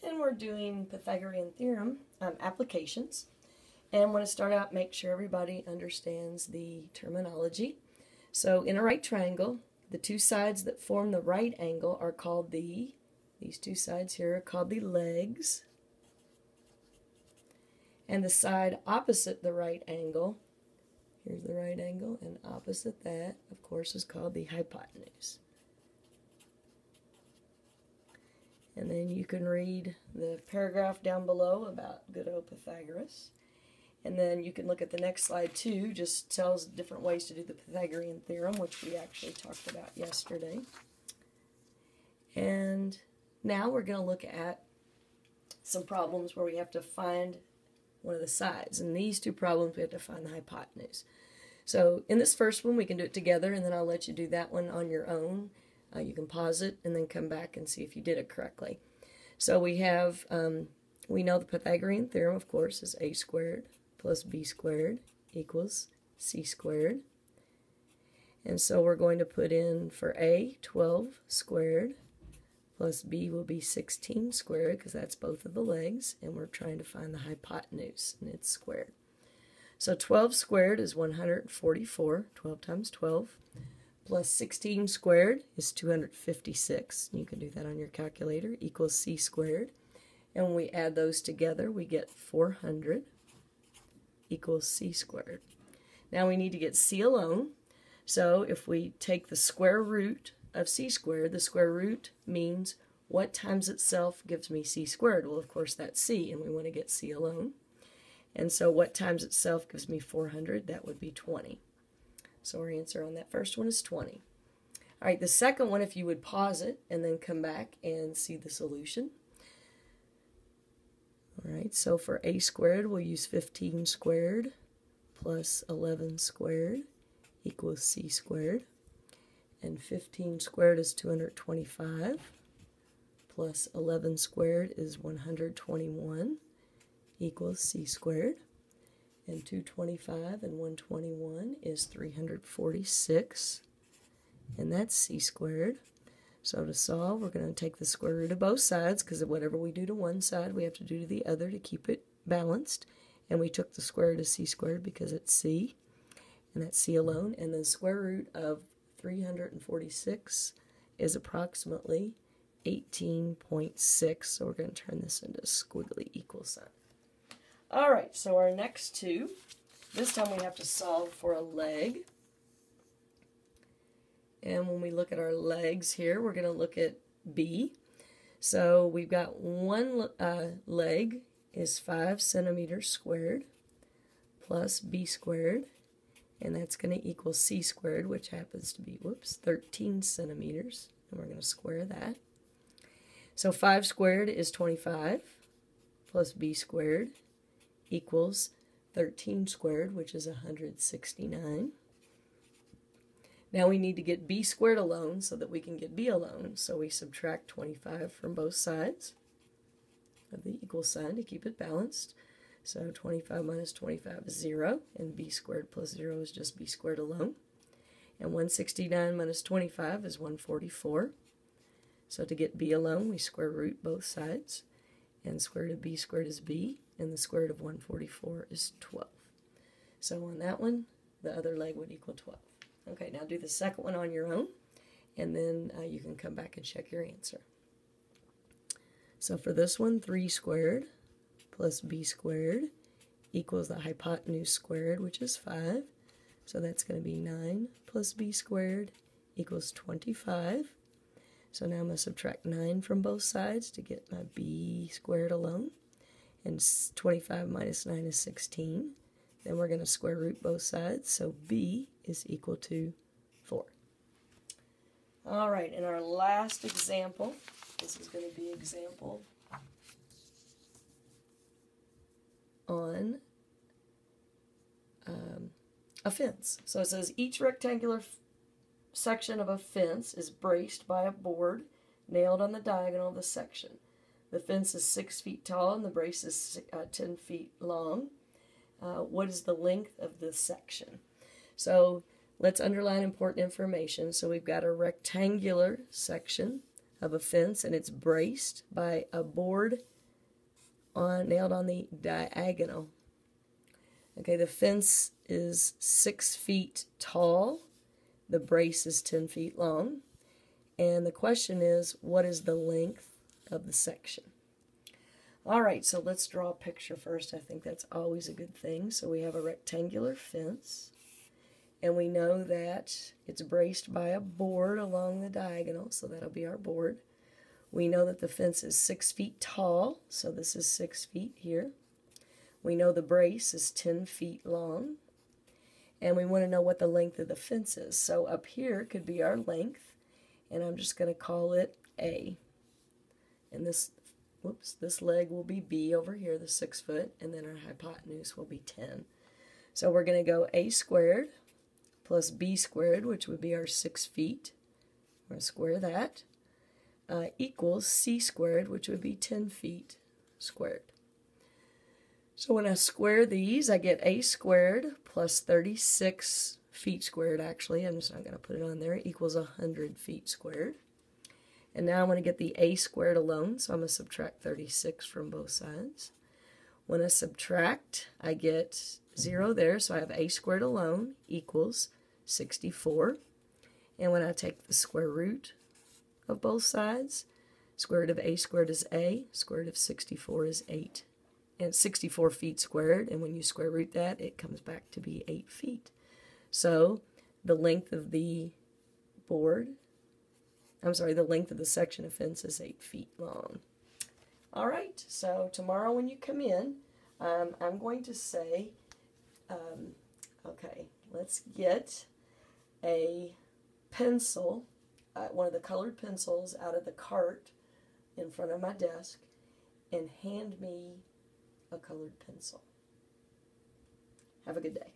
and we're doing Pythagorean theorem applications. And I want to start out, make sure everybody understands the terminology. So in a right triangle, the two sides that form the right angle are called these two sides here are called the legs. And the side opposite the right angle, here's the right angle, and opposite that, of course, is called the hypotenuse. And then you can read the paragraph down below about good old Pythagoras. And then you can look at the next slide too, just tells different ways to do the Pythagorean theorem, which we actually talked about yesterday. And now we're going to look at some problems where we have to find one of the sides. And these two problems we have to find the hypotenuse. So in this first one we can do it together, and then I'll let you do that one on your own. You can pause it and then come back and see if you did it correctly. So we have, we know the Pythagorean theorem, of course, is a squared plus b squared equals c squared. And so we're going to put in for a, 12 squared, plus b will be 16 squared, because that's both of the legs, and we're trying to find the hypotenuse, and it's squared. So 12 squared is 144, 12 times 12, plus 16 squared is 256. You can do that on your calculator, equals c squared. And when we add those together, we get 400 equals c squared. Now we need to get c alone. So if we take the square root of c squared, the square root means what times itself gives me c squared. Well, of course, that's c, and we want to get c alone. And so what times itself gives me 400? That would be 20. So our answer on that first one is 20. All right, the second one, if you would pause it and then come back and see the solution. All right, so for a squared, we'll use 15 squared plus 11 squared equals c squared. And 15 squared is 225 plus 11 squared is 121 equals c squared. And 225 and 121 is 346, and that's c squared. So to solve, we're going to take the square root of both sides, because whatever we do to one side, we have to do to the other to keep it balanced. And we took the square root of c squared because it's c, and that's c alone. And the square root of 346 is approximately 18.6, so we're going to turn this into a squiggly equal sign. All right, so our next two, this time we have to solve for a leg. And when we look at our legs here, we're going to look at B. So we've got one leg is 5 centimeters squared plus B squared, and that's going to equal C squared, which happens to be, 13 centimeters, and we're going to square that. So 5 squared is 25 plus B squared equals 13 squared, which is 169. Now we need to get b squared alone so that we can get b alone. So we subtract 25 from both sides of the equal sign to keep it balanced. So 25 minus 25 is 0, and b squared plus 0 is just b squared alone. And 169 minus 25 is 144. So to get b alone, we square root both sides. And square root of b squared is b, and the square root of 144 is 12. So on that one, the other leg would equal 12. Okay, now do the second one on your own, and then you can come back and check your answer. So for this one, 3 squared plus b squared equals the hypotenuse squared, which is 5. So that's going to be 9 plus b squared equals 25. So now I'm going to subtract 9 from both sides to get my b squared alone. And 25 minus 9 is 16. Then we're going to square root both sides, so b is equal to 4. All right, and our last example, this is going to be example on a fence. So it says each rectangular section of a fence is braced by a board nailed on the diagonal of the section. The fence is 6 feet tall and the brace is 10 feet long. What is the length of this section? So let's underline important information. So we've got a rectangular section of a fence, and it's braced by a board nailed on the diagonal. Okay, the fence is 6 feet tall. The brace is 10 feet long. And the question is, what is the length of the section? All right, so let's draw a picture first. I think that's always a good thing. So we have a rectangular fence, and we know that it's braced by a board along the diagonal, so that'll be our board. We know that the fence is 6 feet tall, so this is 6 feet here. We know the brace is 10 feet long, and we want to know what the length of the fence is. So up here could be our length, and I'm just going to call it A. And this leg will be B over here, the 6 foot, and then our hypotenuse will be 10. So we're going to go A squared plus B squared, which would be our 6 feet. We're going to square that, equals C squared, which would be 10 feet squared. So when I square these, I get A squared plus 36 feet squared, actually. I'm just not going to put it on there, equals 100 feet squared. And now I'm going to get the A squared alone, so I'm going to subtract 36 from both sides. When I subtract, I get 0 there, so I have A squared alone equals 64. And when I take the square root of both sides, square root of A squared is A, square root of 64 is 8. And 64 feet squared, and when you square root that, it comes back to be 8 feet. So the length of the the length of the section of fence is 8 feet long. All right, so tomorrow when you come in, I'm going to say, okay, let's get a pencil, one of the colored pencils out of the cart in front of my desk, and hand me a colored pencil. Have a good day.